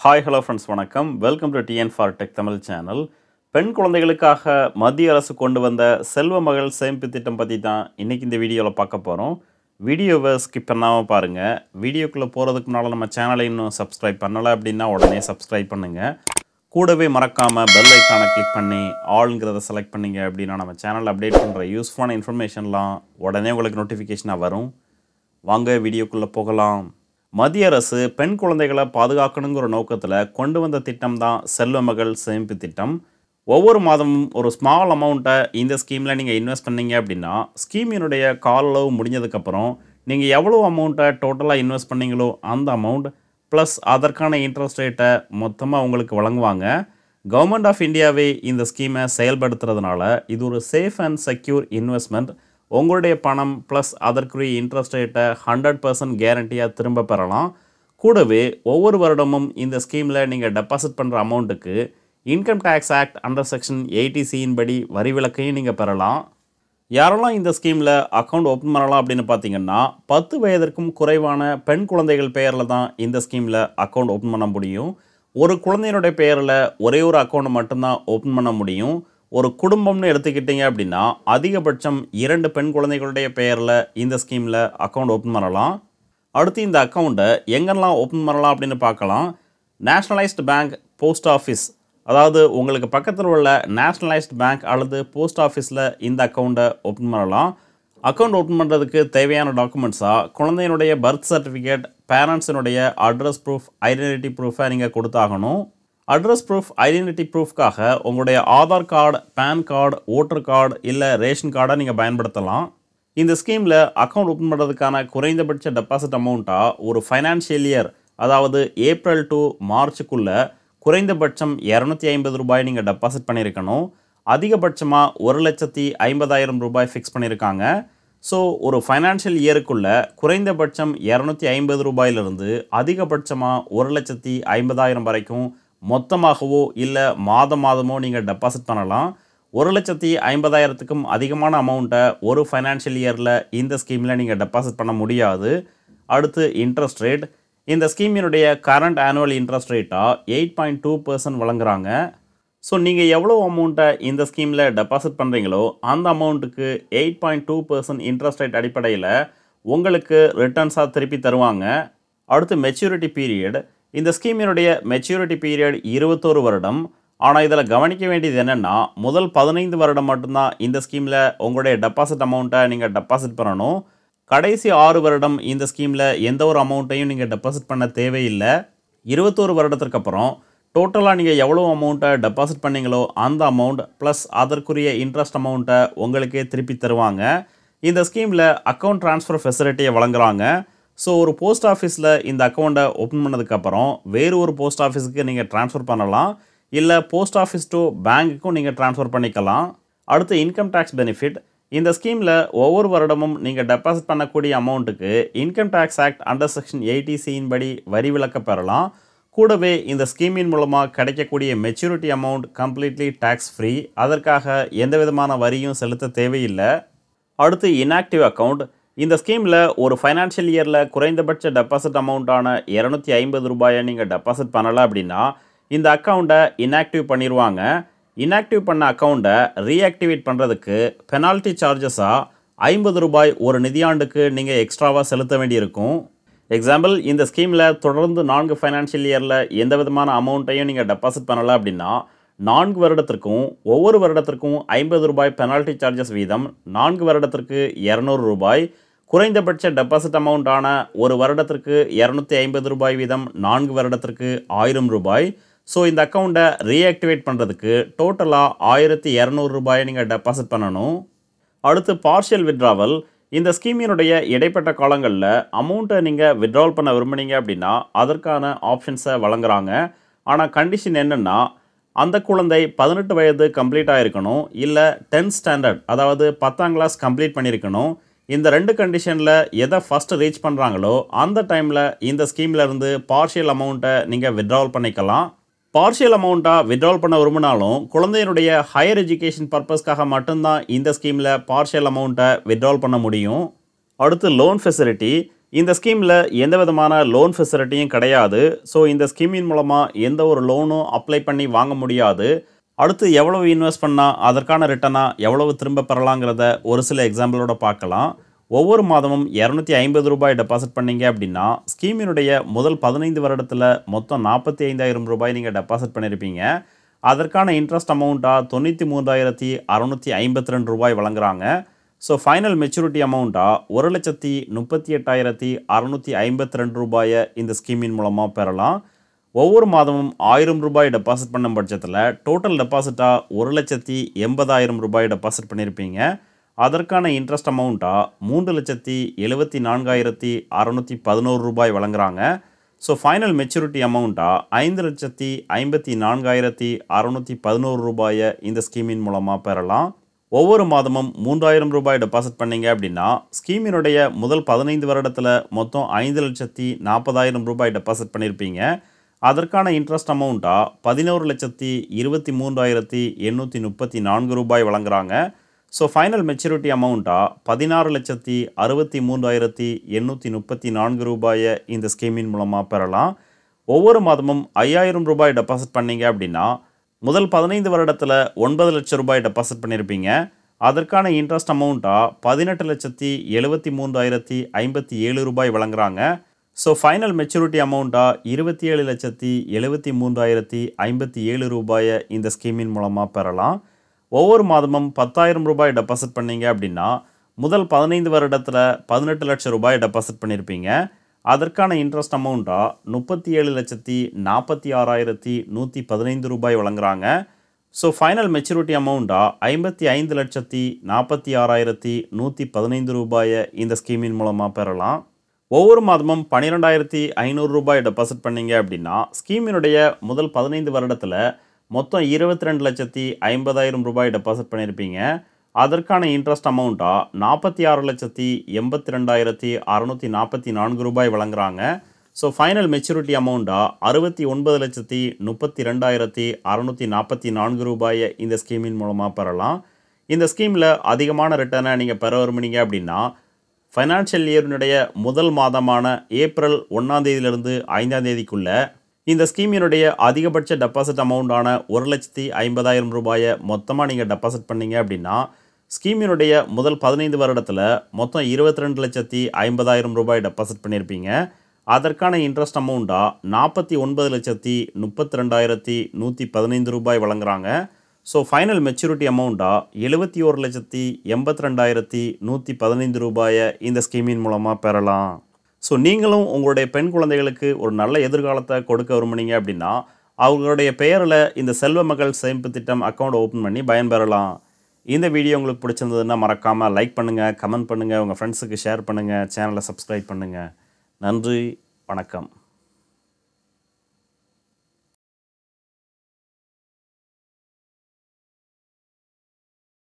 Hi hello friends வணக்கம். Welcome to TN for tech Tamil channel. பெண் குழந்தைகளுக்காக மத்திய அரசு கொண்டு வந்த செல்வ மகள் சேமிப்பு திட்டம் பற்றி தான் இன்றைக்கி இந்த வீடியோவில் பார்க்க போகிறோம். வீடியோவை ஸ்கிப் பண்ணாமல் பாருங்கள். வீடியோக்குள்ளே போகிறதுக்கு முன்னால் நம்ம சேனலை இன்னும் சப்ஸ்கிரைப் பண்ணலை அப்படின்னா உடனே சப்ஸ்கிரைப் பண்ணுங்கள். கூடவே மறக்காமல் பெல் ஐக்கானை கிளிக் பண்ணி ஆல்ங்கிறத செலக்ட் பண்ணிங்க அப்படின்னா நம்ம சேனலில் அப்டேட் பண்ணுற யூஸ்ஃபுல்லான இன்ஃபர்மேஷன்லாம் உடனே உங்களுக்கு நோட்டிஃபிகேஷனாக வரும். வாங்க வீடியோக்குள்ளே போகலாம். மத்திய அரசு பெண் குழந்தைகளை பாதுகாக்கணுங்கிற நோக்கத்தில் கொண்டு வந்த திட்டம் தான் செல்வ மகள் சேமிப்பு திட்டம். ஒவ்வொரு மாதமும் ஒரு ஸ்மால் அமௌண்ட்டை இந்த ஸ்கீமில் நீங்கள் இன்வெஸ்ட் பண்ணீங்க அப்படின்னா ஸ்கீமினுடைய கால அளவு முடிஞ்சதுக்கப்புறம் நீங்கள் எவ்வளோ அமௌண்ட்டை டோட்டலாக இன்வெஸ்ட் பண்ணீங்களோ அந்த அமௌண்ட் ப்ளஸ் அதற்கான இன்ட்ரெஸ்ட் ரேட்டை மொத்தமாக உங்களுக்கு வழங்குவாங்க. கவர்மெண்ட் ஆஃப் இந்தியாவே இந்த ஸ்கீமை செயல்படுத்துறதுனால இது ஒரு சேஃப் அண்ட் செக்யூர் இன்வெஸ்ட்மெண்ட். உங்களுடைய பணம் ப்ளஸ் அதற்குரிய இன்ட்ரெஸ்ட் ரேட்டை 100% கேரண்டியாக திரும்ப பெறலாம். கூடவே ஒவ்வொரு வருடமும் இந்த ஸ்கீமில் நீங்கள் டெபாசிட் பண்ணுற அமௌண்ட்டுக்கு income tax act under section 80C படி வரி விலக்கையும் நீங்கள் பெறலாம். யாரெல்லாம் இந்த ஸ்கீமில் அக்கௌண்ட் ஓப்பன் பண்ணலாம் அப்படின்னு பார்த்தீங்கன்னா 10 வயதிற்கும் குறைவான பெண் குழந்தைகள் பெயரில் தான் இந்த ஸ்கீமில் அக்கௌண்ட் ஓப்பன் பண்ண முடியும். ஒரு குழந்தையினுடைய பெயரில் ஒரே ஒரு அக்கௌண்ட் மட்டும்தான் ஓப்பன் பண்ண முடியும். ஒரு குடும்பம்னு எடுத்துக்கிட்டிங்க அப்படின்னா அதிகபட்சம் 2 பெண் குழந்தைகளுடைய பெயரில் இந்த ஸ்கீமில் அக்கௌண்ட் ஓப்பன் பண்ணலாம். அடுத்து இந்த அக்கௌண்ட்டை எங்கெல்லாம் ஓப்பன் பண்ணலாம் அப்படின்னு பார்க்கலாம். நேஷ்னலைஸ்டு பேங்க், போஸ்ட் ஆஃபீஸ், அதாவது உங்களுக்கு பக்கத்தில் உள்ள நேஷ்னலைஸ்டு பேங்க் அல்லது போஸ்ட் ஆஃபீஸில் இந்த அக்கௌண்ட்டை ஓப்பன் பண்ணலாம். அக்கௌண்ட் ஓப்பன் பண்ணுறதுக்கு தேவையான டாக்குமெண்ட்ஸாக குழந்தையினுடைய பர்த் சர்டிஃபிகேட், பேரண்ட்ஸினுடைய அட்ரஸ் ப்ரூஃப், ஐடென்டிட்டி ப்ரூஃபை நீங்கள் கொடுத்தாகணும். அட்ரஸ் ப்ரூஃப், ஐடென்டிட்டி ப்ரூஃப்காக உங்களுடைய Aadhaar card, PAN card, voter card இல்லை ரேஷன் கார்டை நீங்கள் பயன்படுத்தலாம். இந்த ஸ்கீமில் அக்கௌண்ட் ஓப்பன் பண்ணுறதுக்கான குறைந்தபட்ச டெபாசிட் அமௌண்ட்டாக ஒரு ஃபைனான்ஷியல் இயர், அதாவது ஏப்ரல் டு மார்ச்சுக்குள்ளே குறைந்தபட்சம் 250 ரூபாய் நீங்கள் டெபாசிட் பண்ணியிருக்கணும். அதிகபட்சமாக 1,50,000 ரூபாய் ஃபிக்ஸ் பண்ணியிருக்காங்க. ஸோ ஒரு ஃபைனான்ஷியல் இயருக்குள்ளே குறைந்தபட்சம் 250 ரூபாயிலிருந்து அதிகபட்சமாக 1,50,000 வரைக்கும் மொத்தமாகவோ இல்லை மாதமோ நீங்கள் டெபாசிட் பண்ணலாம். 1,50,000க்கும் அதிகமான அமௌண்ட்டை ஒரு ஃபைனான்ஷியல் இயரில் இந்த ஸ்கீமில் நீங்கள் டெபாசிட் பண்ண முடியாது. அடுத்து இன்ட்ரெஸ்ட் ரேட். இந்த ஸ்கீமினுடைய கரண்ட் ஆனுவல் இன்ட்ரெஸ்ட் ரேட்டாக 8.2% வழங்குறாங்க. ஸோ நீங்கள் எவ்வளோ அமௌண்ட்டை இந்த ஸ்கீமில் டெபாசிட் பண்ணுறீங்களோ அந்த அமௌண்ட்டுக்கு 8.2% இன்ட்ரெஸ்ட் ரேட் அடிப்படையில் உங்களுக்கு ரிட்டர்ன்ஸாக திருப்பி தருவாங்க. அடுத்து மெச்சூரிட்டி பீரியட். இந்த ஸ்கீமினுடைய மெச்சூரிட்டி பீரியட் 21 வருடம். ஆனால் இதில் கவனிக்க வேண்டியது என்னென்னா முதல் 15 வருடம் மட்டும்தான் இந்த ஸ்கீமில் உங்களுடைய டெபாசிட் அமௌண்ட்டை நீங்கள் டெபாசிட் பண்ணணும். கடைசி 6 வருடம் இந்த ஸ்கீமில் எந்த ஒரு அமௌண்ட்டையும் நீங்கள் டெபாசிட் பண்ண தேவையில்லை. 21 வருடத்திற்கு அப்புறம் டோட்டலாக நீங்கள் எவ்வளோ அமௌண்ட்டை டெபாசிட் பண்ணீங்களோ அந்த அமௌண்ட் ப்ளஸ் அதற்குரிய இன்ட்ரெஸ்ட் அமௌண்ட்டை உங்களுக்கே திருப்பி தருவாங்க. இந்த ஸ்கீமில் அக்கௌண்ட் ட்ரான்ஸ்ஃபர் ஃபெசிலிட்டியை வழங்குறாங்க. ஸோ ஒரு போஸ்ட் ஆஃபீஸில் இந்த அக்கௌண்ட்டை ஓப்பன் பண்ணதுக்கப்புறம் வேறு ஒரு போஸ்ட் ஆஃபீஸுக்கு நீங்கள் ட்ரான்ஸ்ஃபர் பண்ணலாம். இல்லை போஸ்ட் ஆஃபீஸ் டு பேங்க்குக்கும் நீங்கள் ட்ரான்ஸ்ஃபர் பண்ணிக்கலாம். அடுத்து இன்கம் டேக்ஸ் பெனிஃபிட். இந்த ஸ்கீமில் ஒவ்வொரு வருடமும் நீங்கள் டெபாசிட் பண்ணக்கூடிய அமௌண்ட்டுக்கு income tax act under section 80C படி வரி விலக்க பெறலாம். கூடவே இந்த ஸ்கீமின் மூலமாக கிடைக்கக்கூடிய maturity amount completely tax free. அதற்காக எந்த விதமான வரியும் செலுத்த தேவையில்லை. அடுத்து இன்ஆக்டிவ் அக்கௌண்ட். இந்த ஸ்கீமில் ஒரு ஃபைனான்ஷியல் இயரில் குறைந்தபட்ச டெபாசிட் அமௌண்ட்டான 250 ரூபாயை நீங்கள் டெபாசிட் பண்ணலை அப்படின்னா இந்த அக்கௌண்ட்டை இன்ஆக்டிவ் பண்ணிடுவாங்க. இன்ஆக்டிவ் பண்ண அக்கௌண்ட்டை ரீஆக்டிவேட் பண்ணுறதுக்கு பெனால்ட்டி சார்ஜஸாக 50 ரூபாய் ஒரு நிதியாண்டுக்கு நீங்கள் எக்ஸ்ட்ராவாக செலுத்த வேண்டியிருக்கும். எக்ஸாம்பிள், இந்த ஸ்கீமில் தொடர்ந்து 4 ஃபைனான்ஷியல் இயரில் எந்த விதமான அமௌண்ட்டையும் நீங்கள் டெபாசிட் பண்ணலை அப்படின்னா 4 வருடத்திற்கும் ஒவ்வொரு வருடத்திற்கும் 50 ரூபாய் பெனால்ட்டி சார்ஜஸ் வீதம், 4 வருடத்திற்கு 200 ரூபாய், குறைந்தபட்ச டெபாசிட் அமௌண்ட்டான ஒரு வருடத்திற்கு 250 ரூபாய் வீதம், 4 வருடத்திற்கு 1000 ரூபாய். ஸோ இந்த அக்கௌண்ட்டை ரீஆக்டிவேட் பண்ணுறதுக்கு டோட்டலாக 1,200 ரூபாயை நீங்கள் டெபாசிட் பண்ணணும். அடுத்து பார்ஷியல் வித்ட்ராவல். இந்த ஸ்கீமினுடைய இடைப்பட்ட காலங்களில் அமௌண்ட்டை நீங்கள் வித்ட்ராவல் பண்ண விரும்புனீங்க அப்படின்னா அதற்கான ஆப்ஷன்ஸை வழங்குறாங்க. ஆனால் கண்டிஷன் என்னென்னா அந்த குழந்தை 18 வயது கம்ப்ளீட் ஆகிருக்கணும், இல்லை 10th ஸ்டாண்டர்ட் அதாவது 10ஆம் கிளாஸ் கம்ப்ளீட் பண்ணியிருக்கணும். இந்த 2 கண்டிஷனில் எதை ஃபஸ்ட்டு ரீச் பண்ணுறாங்களோ அந்த டைமில் இந்த ஸ்கீமில் இருந்து பார்ஷியல் அமௌண்ட்டை நீங்கள் வித்ட்ராவல் பண்ணிக்கலாம். பார்ஷியல் அமௌண்ட்டாக வித்ட்ராவல் பண்ண விரும்பினாலும் குழந்தையினுடைய ஹையர் எஜுகேஷன் பர்பஸ்க்காக மட்டும்தான் இந்த ஸ்கீமில் பார்ஷியல் அமௌண்ட்டை வித்ட்ராவல் பண்ண முடியும். அடுத்து லோன் ஃபெசிலிட்டி. இந்த ஸ்கீமில் எந்த விதமான லோன் ஃபெசிலிட்டியும் கிடையாது. ஸோ இந்த ஸ்கீமின் மூலமாக எந்த ஒரு லோனும் அப்ளை பண்ணி வாங்க முடியாது. அடுத்து எவ்வளவு இன்வெஸ்ட் பண்ணால் அதற்கான ரிட்டனாக எவ்வளவு திரும்ப பெறலாங்கிறத ஒரு சில எக்ஸாம்பிளோட பார்க்கலாம். ஒவ்வொரு மாதமும் ₹250 டெபாசிட் பண்ணீங்க அப்படின்னா ஸ்கீமினுடைய முதல் 15 வருடத்தில் மொத்தம் ₹45,000 நீங்கள் டெபாசிட் பண்ணியிருப்பீங்க. அதற்கான இன்ட்ரெஸ்ட் அமௌண்ட்டாக ₹91,652 வழங்குறாங்க. ஸோ ஃபைனல் மெச்சூரிட்டி அமௌண்ட்டாக ₹1,38,652 இந்த ஸ்கீமின் மூலமாக பெறலாம். ஒவ்வொரு மாதமும் ₹1000 டெபாசிட் பண்ணும் பட்சத்தில் டோட்டல் டெபாசிட்டாக ₹1,80,000 டெபாசிட் பண்ணியிருப்பீங்க. அதற்கான இன்ட்ரெஸ்ட் அமௌண்ட்டாக ₹3,74,611 வழங்குறாங்க. ஸோ ஃபைனல் மெச்சூரிட்டி அமௌண்ட்டாக ₹5,54,611 இந்த ஸ்கீமின் மூலமாக பெறலாம். ஒவ்வொரு மாதமும் ₹3,000 டெபாசிட் பண்ணீங்க அப்படின்னா ஸ்கீமினுடைய முதல் 15 வருடத்தில் மொத்தம் ₹5,40,000 டெபாசிட் பண்ணியிருப்பீங்க. அதற்கான இன்ட்ரெஸ்ட் அமௌண்ட்டாக ₹11,23,834 வழங்குறாங்க. ஸோ ஃபைனல் மெச்சூரிட்டி அமௌண்ட்டாக ₹16,63,834 இந்த ஸ்கீமின் மூலமாக பெறலாம். ஒவ்வொரு மாதமும் ₹5,000 டெபாசிட் பண்ணீங்க அப்படின்னா முதல் 15 வருடத்தில் ₹9,00,000 டெபாசிட் பண்ணியிருப்பீங்க. அதற்கான இன்ட்ரெஸ்ட் அமௌண்ட்டாக ₹18,73,057 வழங்குறாங்க. ஸோ ஃபைனல் மெச்சூரிட்டி அமௌண்ட்டாக ₹27,73,057 இந்த ஸ்கீமின் மூலமாக பெறலாம். ஒவ்வொரு மாதமும் ₹10,000 டெபாசிட் பண்ணீங்க அப்படின்னா முதல் 15 வருடத்தில் ₹18,00,000 டெபாசிட் பண்ணியிருப்பீங்க. அதற்கான இன்ட்ரெஸ்ட் அமௌண்ட்டாக ₹37,46,115 வழங்குறாங்க. ஸோ ஃபைனல் மெச்சூரிட்டி அமௌண்ட்டாக ₹55,46,115 இந்த ஸ்கீமின் மூலமாக பெறலாம். ஒவ்வொரு மாதமும் ₹12,500 டெபாசிட் பண்ணீங்க அப்படின்னா ஸ்கீமினுடைய முதல் 15 வருடத்தில் மொத்தம் ₹22,50,000 டெபாசிட் பண்ணியிருப்பீங்க. அதற்கான இன்ட்ரெஸ்ட் அமௌண்ட்டாக ₹46,82,644 வழங்குறாங்க. ஸோ ஃபைனல் மெச்சூரிட்டி அமௌண்ட்டாக ₹69,32,644 இந்த ஸ்கீமின் மூலமாக பெறலாம். இந்த ஸ்கீமில் அதிகமான ரிட்டர்னை நீங்கள் பெற விரும்புனீங்க அப்படின்னா ஃபைனான்ஷியல் இயரினுடைய முதல் மாதமான ஏப்ரல் 1ஆம் தேதியிலிருந்து 5ஆம் தேதிக்குள்ளே இந்த ஸ்கீமினுடைய அதிகபட்ச டெபாசிட் அமௌண்ட்டான ₹1,50,000 மொத்தமாக நீங்கள் டெபாசிட் பண்ணீங்க அப்படின்னா ஸ்கீமினுடைய முதல் 15 வருடத்தில் மொத்தம் ₹22,50,000 டெபாசிட் பண்ணியிருப்பீங்க. அதற்கான இன்ட்ரெஸ்ட் அமௌண்ட்டாக ₹49,32,115 வழங்குறாங்க. ஸோ ஃபைனல் மெச்சூரிட்டி அமௌண்ட்டாக ₹71,82,115 இந்த ஸ்கீமின் மூலமாக பெறலாம். ஸோ நீங்களும் உங்களுடைய பெண் குழந்தைகளுக்கு ஒரு நல்ல எதிர்காலத்தை கொடுக்க விரும்புனீங்க அப்படின்னா அவங்களுடைய பெயரில் இந்த செல்வ மகள் சேமிப்பு திட்டம் அக்கௌண்ட் ஓப்பன் பண்ணி பயன்பெறலாம். இந்த வீடியோ உங்களுக்கு பிடிச்சிருந்ததுன்னா மறக்காமல் லைக் பண்ணுங்கள், கமெண்ட் பண்ணுங்கள், உங்கள் ஃப்ரெண்ட்ஸுக்கு ஷேர் பண்ணுங்கள், சேனலை சப்ஸ்கிரைப் பண்ணுங்கள். நன்றி, வணக்கம்.